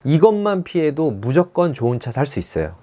이것만 피해도 무조건 좋은 차 살 수 있어요.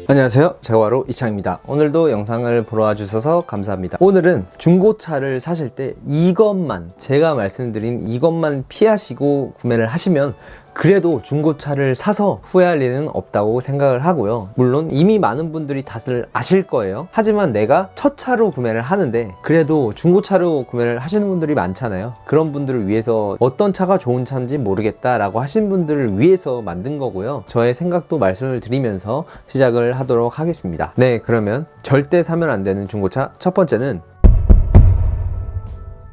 안녕하세요, 제가 바로 이창입니다. 오늘도 영상을 보러 와주셔서 감사합니다. 오늘은 중고차를 사실 때 이것만, 제가 말씀드린 이것만 피하시고 구매를 하시면 그래도 중고차를 사서 후회할 일은 없다고 생각을 하고요. 물론 이미 많은 분들이 다들 아실 거예요. 하지만 내가 첫 차로 구매를 하는데 그래도 중고차로 구매를 하시는 분들이 많잖아요. 그런 분들을 위해서 어떤 차가 좋은 차인지 모르겠다라고 하신 분들을 위해서 만든 거고요. 저의 생각도 말씀을 드리면서 시작을 하도록 하겠습니다. 네, 그러면 절대 사면 안 되는 중고차 첫 번째는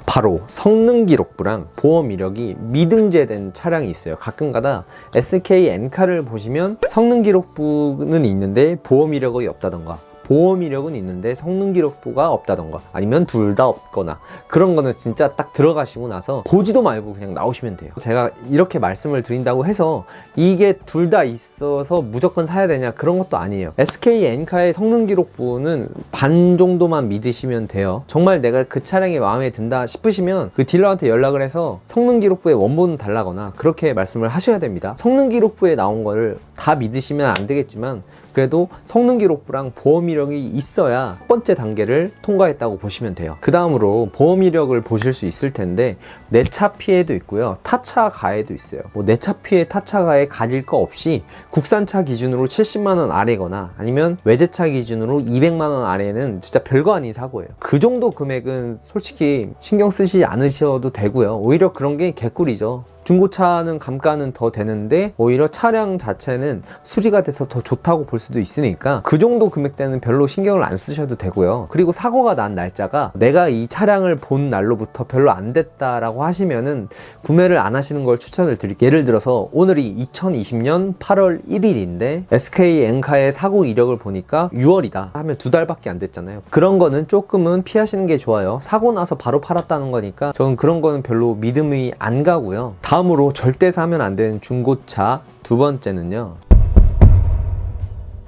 바로 성능 기록부랑 보험 이력이 미등재된 차량이 있어요. 가끔가다 SK 엔카를 보시면 성능 기록부는 있는데 보험 이력이 없다던가, 보험 이력은 있는데 성능 기록부가 없다던가, 아니면 둘 다 없거나, 그런 거는 진짜 딱 들어가시고 나서 보지도 말고 그냥 나오시면 돼요. 제가 이렇게 말씀을 드린다고 해서 이게 둘 다 있어서 무조건 사야 되냐, 그런 것도 아니에요. SK 엔카의 성능 기록부는 반 정도만 믿으시면 돼요. 정말 내가 그 차량이 마음에 든다 싶으시면 그 딜러한테 연락을 해서 성능 기록부에 원본을 달라거나 그렇게 말씀을 하셔야 됩니다. 성능 기록부에 나온 거를 다 믿으시면 안 되겠지만 그래도 성능 기록부랑 보험 이력이 있어야 첫 번째 단계를 통과했다고 보시면 돼요. 그 다음으로 보험 이력을 보실 수 있을 텐데 내차 피해도 있고요, 타차 가해도 있어요. 뭐 내차 피해, 타차 가해 가릴 거 없이 국산차 기준으로 70만원 아래거나 아니면 외제차 기준으로 200만원 아래는 진짜 별거 아닌 사고예요. 그 정도 금액은 솔직히 신경 쓰시지 않으셔도 되고요. 오히려 그런 게 개꿀이죠. 중고차는 감가는 더 되는데 오히려 차량 자체는 수리가 돼서 더 좋다고 볼 수도 있으니까 그 정도 금액대는 별로 신경을 안 쓰셔도 되고요. 그리고 사고가 난 날짜가 내가 이 차량을 본 날로부터 별로 안 됐다라고 하시면은 구매를 안 하시는 걸 추천을 드릴게요. 예를 들어서 오늘이 2020년 8월 1일인데 SK 엔카의 사고 이력을 보니까 6월이다 하면 2달밖에 안 됐잖아요. 그런 거는 조금은 피하시는 게 좋아요. 사고 나서 바로 팔았다는 거니까 저는 그런 거는 별로 믿음이 안 가고요. 다음으로 절대 사면 안 되는 중고차 두 번째는요,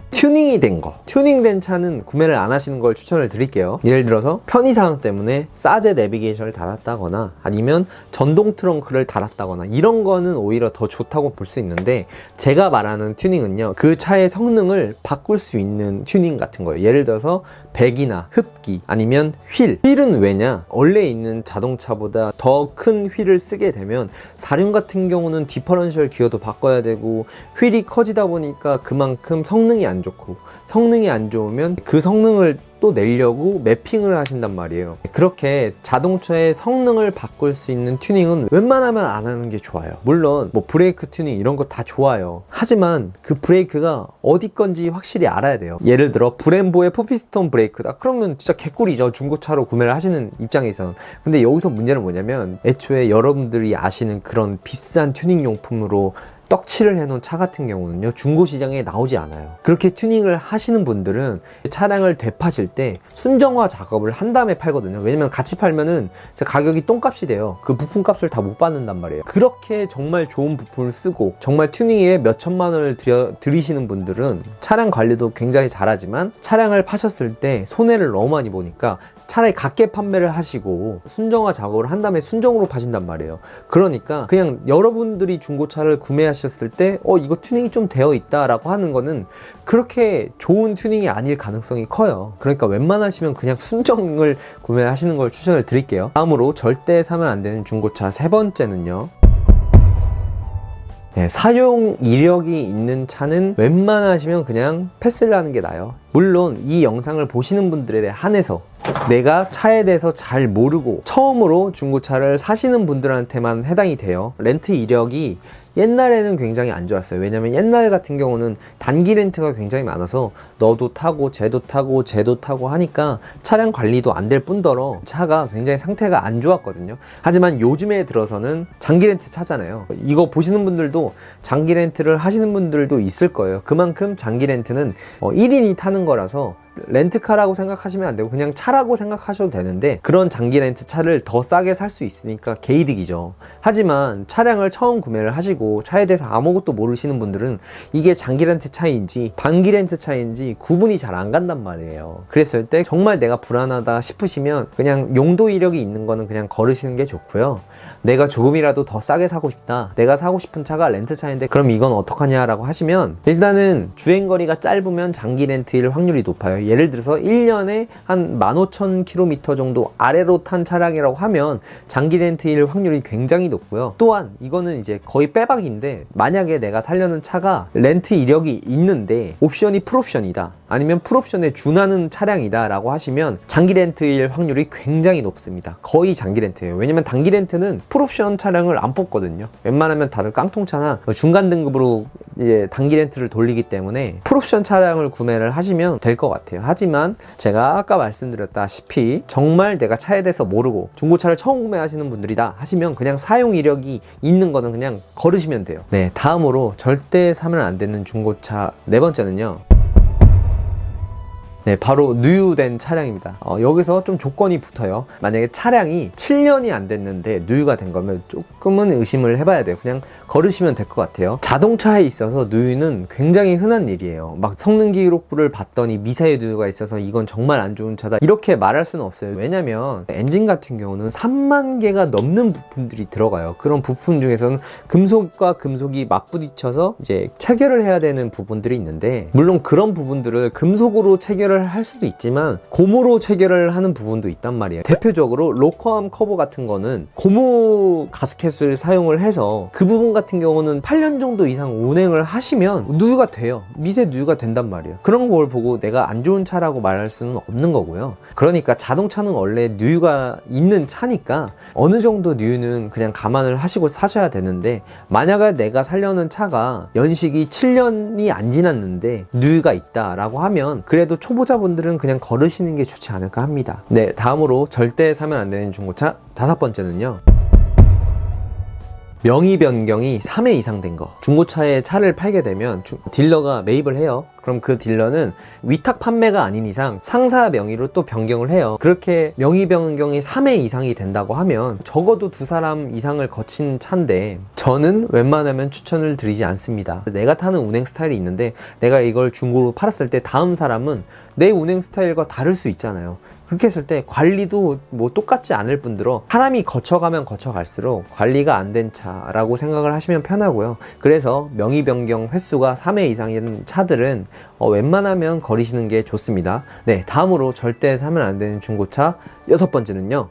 튜닝이 된 거. 튜닝된 차는 구매를 안 하시는 걸 추천을 드릴게요. 예를 들어서 편의사항 때문에 사제 내비게이션을 달았다거나 아니면 전동 트렁크를 달았다거나 이런 거는 오히려 더 좋다고 볼 수 있는데, 제가 말하는 튜닝은요, 그 차의 성능을 바꿀 수 있는 튜닝 같은 거예요. 예를 들어서 배기나 흡기 아니면 휠은 왜냐, 원래 있는 자동차보다 더 큰 휠을 쓰게 되면 사륜 같은 경우는 디퍼런셜 기어도 바꿔야 되고 휠이 커지다 보니까 그만큼 성능이 안 좋고, 성능이 안 좋으면 그 성능을 또 내려고 매핑을 하신단 말이에요. 그렇게 자동차의 성능을 바꿀 수 있는 튜닝은 웬만하면 안 하는 게 좋아요. 물론 뭐 브레이크 튜닝 이런 거 다 좋아요. 하지만 그 브레이크가 어디 건지 확실히 알아야 돼요. 예를 들어 브렘보의 포피스톤 브레이크다 그러면 진짜 개꿀이죠, 중고차로 구매를 하시는 입장에서는. 근데 여기서 문제는 뭐냐면, 애초에 여러분들이 아시는 그런 비싼 튜닝 용품으로 떡칠을 해놓은 차 같은 경우는요, 중고시장에 나오지 않아요. 그렇게 튜닝을 하시는 분들은 차량을 되파실 때 순정화 작업을 한 다음에 팔거든요. 왜냐면 같이 팔면은 가격이 똥값이 돼요. 그 부품값을 다 못 받는단 말이에요. 그렇게 정말 좋은 부품을 쓰고 정말 튜닝에 몇 천만 원을 들이시는 분들은 차량 관리도 굉장히 잘하지만 차량을 파셨을 때 손해를 너무 많이 보니까 차라리 각계 판매를 하시고 순정화 작업을 한 다음에 순정으로 파신단 말이에요. 그러니까 그냥 여러분들이 중고차를 구매하셨을 때 이거 튜닝이 좀 되어 있다 라고 하는 거는 그렇게 좋은 튜닝이 아닐 가능성이 커요. 그러니까 웬만하시면 그냥 순정을 구매하시는 걸 추천을 드릴게요. 다음으로 절대 사면 안 되는 중고차 세 번째는요, 사용 이력이 있는 차는 웬만하시면 그냥 패스를 하는 게 나아요. 물론 이 영상을 보시는 분들에 한해서 내가 차에 대해서 잘 모르고 처음으로 중고차를 사시는 분들한테만 해당이 돼요. 렌트 이력이 옛날에는 굉장히 안 좋았어요. 왜냐면 옛날 같은 경우는 단기 렌트가 굉장히 많아서 너도 타고 쟤도 타고 쟤도 타고 하니까 차량 관리도 안 될 뿐더러 차가 굉장히 상태가 안 좋았거든요. 하지만 요즘에 들어서는 장기 렌트 차잖아요. 이거 보시는 분들도 장기 렌트를 하시는 분들도 있을 거예요. 그만큼 장기 렌트는 1인이 타는 거라서 렌트카라고 생각하시면 안 되고 그냥 차라고 생각하셔도 되는데, 그런 장기 렌트 차를 더 싸게 살 수 있으니까 개이득이죠. 하지만 차량을 처음 구매를 하시고 차에 대해서 아무것도 모르시는 분들은 이게 장기 렌트 차인지 단기 렌트 차인지 구분이 잘 안 간단 말이에요. 그랬을 때 정말 내가 불안하다 싶으시면 그냥 용도 이력이 있는 거는 그냥 걸으시는 게 좋고요. 내가 조금이라도 더 싸게 사고 싶다, 내가 사고 싶은 차가 렌트 차인데 그럼 이건 어떡하냐 라고 하시면, 일단은 주행거리가 짧으면 장기 렌트일 확률이 높아요. 예를 들어서 1년에 한 15,000km 정도 아래로 탄 차량이라고 하면 장기 렌트일 확률이 굉장히 높고요. 또한 이거는 이제 거의 빼박인데, 만약에 내가 살려는 차가 렌트 이력이 있는데 옵션이 풀옵션이다, 아니면 풀옵션에 준하는 차량이다 라고 하시면 장기 렌트일 확률이 굉장히 높습니다. 거의 장기 렌트예요. 왜냐면 단기 렌트는 풀옵션 차량을 안 뽑거든요. 웬만하면 다들 깡통차나 중간 등급으로 이제 단기 렌트를 돌리기 때문에 풀옵션 차량을 구매를 하시면 될 것 같아요. 하지만 제가 아까 말씀드렸다시피 정말 내가 차에 대해서 모르고 중고차를 처음 구매하시는 분들이다 하시면 그냥 사용 이력이 있는 거는 그냥 걸으시면 돼요. 네, 다음으로 절대 사면 안 되는 중고차 네 번째는요, 네, 바로 누유된 차량입니다. 여기서 좀 조건이 붙어요. 만약에 차량이 7년이 안 됐는데 누유가 된 거면 조금은 의심을 해봐야 돼요. 그냥 걸으시면 될 것 같아요. 자동차에 있어서 누유는 굉장히 흔한 일이에요. 막 성능 기록부를 봤더니 미세의 누유가 있어서 이건 정말 안 좋은 차다, 이렇게 말할 수는 없어요. 왜냐면 엔진 같은 경우는 3만 개가 넘는 부품들이 들어가요. 그런 부품 중에서는 금속과 금속이 맞부딪혀서 이제 체결을 해야 되는 부분들이 있는데, 물론 그런 부분들을 금속으로 체결을 할 수도 있지만 고무로 체결을 하는 부분도 있단 말이에요. 대표적으로 로커암 커버 같은 거는 고무 가스켓을 사용을 해서 그 부분 같은 경우는 8년 정도 이상 운행을 하시면 누유가 돼요. 미세 누유가 된단 말이에요. 그런 걸 보고 내가 안 좋은 차라고 말할 수는 없는 거고요. 그러니까 자동차는 원래 누유가 있는 차니까 어느 정도 누유는 그냥 감안을 하시고 사셔야 되는데, 만약에 내가 살려는 차가 연식이 7년이 안 지났는데 누유가 있다라고 하면 그래도 초보자분들은 그냥 걸으시는 게 좋지 않을까 합니다. 네, 다음으로 절대 사면 안 되는 중고차 다섯 번째는요, 명의 변경이 3회 이상 된 거. 중고차에 차를 팔게 되면 딜러가 매입을 해요. 그럼 그 딜러는 위탁 판매가 아닌 이상 상사 명의로 또 변경을 해요. 그렇게 명의 변경이 3회 이상이 된다고 하면 적어도 2사람 이상을 거친 차인데, 저는 웬만하면 추천을 드리지 않습니다. 내가 타는 운행 스타일이 있는데 내가 이걸 중고로 팔았을 때 다음 사람은 내 운행 스타일과 다를 수 있잖아요. 그렇게 했을 때 관리도 뭐 똑같지 않을 뿐더러 사람이 거쳐가면 거쳐갈수록 관리가 안 된 차라고 생각을 하시면 편하고요. 그래서 명의 변경 횟수가 3회 이상인 차들은 웬만하면 거리시는 게 좋습니다. 네, 다음으로 절대 사면 안 되는 중고차 여섯 번째는요,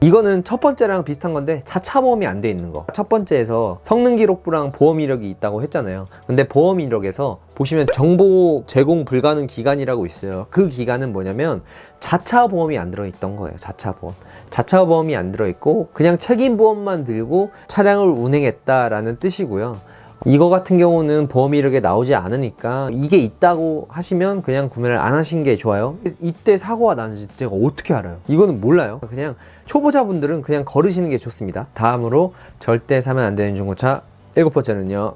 이거는 첫 번째랑 비슷한 건데 자차 보험이 안 돼 있는 거. 첫 번째에서 성능 기록부랑 보험 이력이 있다고 했잖아요. 근데 보험 이력에서 보시면 정보 제공 불가능 기간이라고 있어요. 그 기간은 뭐냐면 자차 보험이 안 들어있던 거예요. 자차 보험. 자차 보험이 안 들어있고 그냥 책임 보험만 들고 차량을 운행했다라는 뜻이고요. 이거 같은 경우는 보험 이력에 나오지 않으니까 이게 있다고 하시면 그냥 구매를 안 하신 게 좋아요. 이때 사고가 나는지 제가 어떻게 알아요? 이거는 몰라요. 그냥 초보자분들은 그냥 걸으시는 게 좋습니다. 다음으로 절대 사면 안 되는 중고차 일곱 번째는요,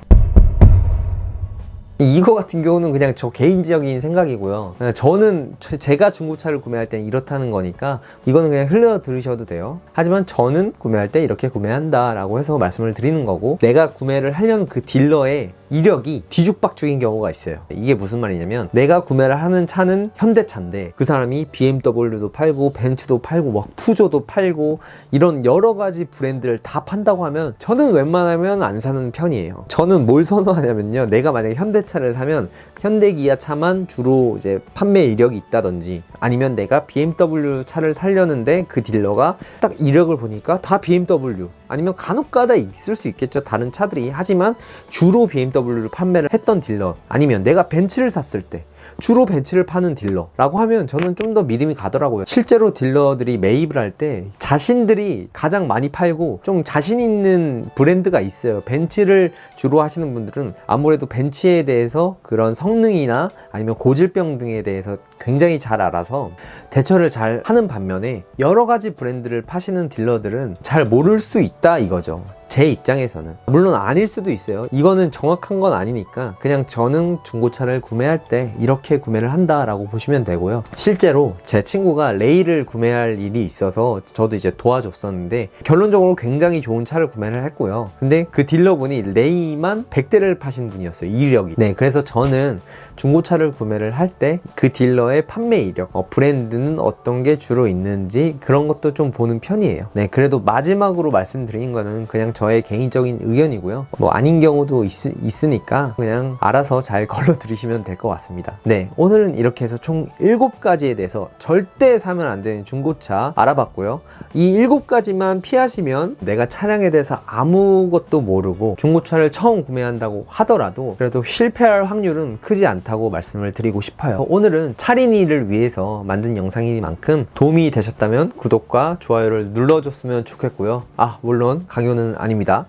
이거 같은 경우는 그냥 저 개인적인 생각이고요. 저는 제가 중고차를 구매할 땐 이렇다는 거니까 이거는 그냥 흘려 들으셔도 돼요. 하지만 저는 구매할 때 이렇게 구매한다 라고 해서 말씀을 드리는 거고, 내가 구매를 하려는 그 딜러의 이력이 뒤죽박죽인 경우가 있어요. 이게 무슨 말이냐면, 내가 구매를 하는 차는 현대차인데 그 사람이 BMW도 팔고 벤츠도 팔고 막 푸조도 팔고 이런 여러 가지 브랜드를 다 판다고 하면 저는 웬만하면 안 사는 편이에요. 저는 뭘 선호하냐면요, 내가 만약에 현대차를 사면 현대 기아 차만 주로 이제 판매 이력이 있다든지, 아니면 내가 BMW 차를 살려는데 그 딜러가 딱 이력을 보니까 다 BMW, 아니면 간혹가다 있을 수 있겠죠, 다른 차들이. 하지만 주로 BMW를 판매를 했던 딜러, 아니면 내가 벤츠를 샀을 때 주로 벤츠를 파는 딜러라고 하면 저는 좀 더 믿음이 가더라고요. 실제로 딜러들이 매입을 할 때 자신들이 가장 많이 팔고 좀 자신 있는 브랜드가 있어요. 벤츠를 주로 하시는 분들은 아무래도 벤츠에 대해서 그런 성능이나 아니면 고질병 등에 대해서 굉장히 잘 알아서 대처를 잘 하는 반면에, 여러 가지 브랜드를 파시는 딜러들은 잘 모를 수 있다 이거죠. 제 입장에서는, 물론 아닐 수도 있어요. 이거는 정확한 건 아니니까 그냥 저는 중고차를 구매할 때 이렇게 구매를 한다라고 보시면 되고요. 실제로 제 친구가 레이를 구매할 일이 있어서 저도 이제 도와줬었는데 결론적으로 굉장히 좋은 차를 구매를 했고요. 근데 그 딜러분이 레이만 100대를 파신 분이었어요. 이력이. 네, 그래서 저는 중고차를 구매를 할 때 그 딜러의 판매 이력, 브랜드는 어떤 게 주로 있는지 그런 것도 좀 보는 편이에요. 네, 그래도 마지막으로 말씀드린 거는 그냥 저의 개인적인 의견이고요. 뭐 아닌 경우도 있으니까 그냥 알아서 잘 걸러 들으시면 될 것 같습니다. 네, 오늘은 이렇게 해서 총 7가지에 대해서 절대 사면 안 되는 중고차 알아봤고요. 이 7가지만 피하시면 내가 차량에 대해서 아무것도 모르고 중고차를 처음 구매한다고 하더라도 그래도 실패할 확률은 크지 않다고 말씀을 드리고 싶어요. 오늘은 차린이를 위해서 만든 영상이니만큼 도움이 되셨다면 구독과 좋아요를 눌러줬으면 좋겠고요. 물론 강요는 아닙니다.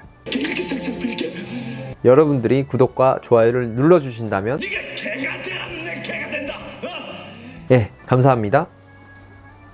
여러분들이 구독과 좋아요를 눌러주신다면 예, 감사합니다.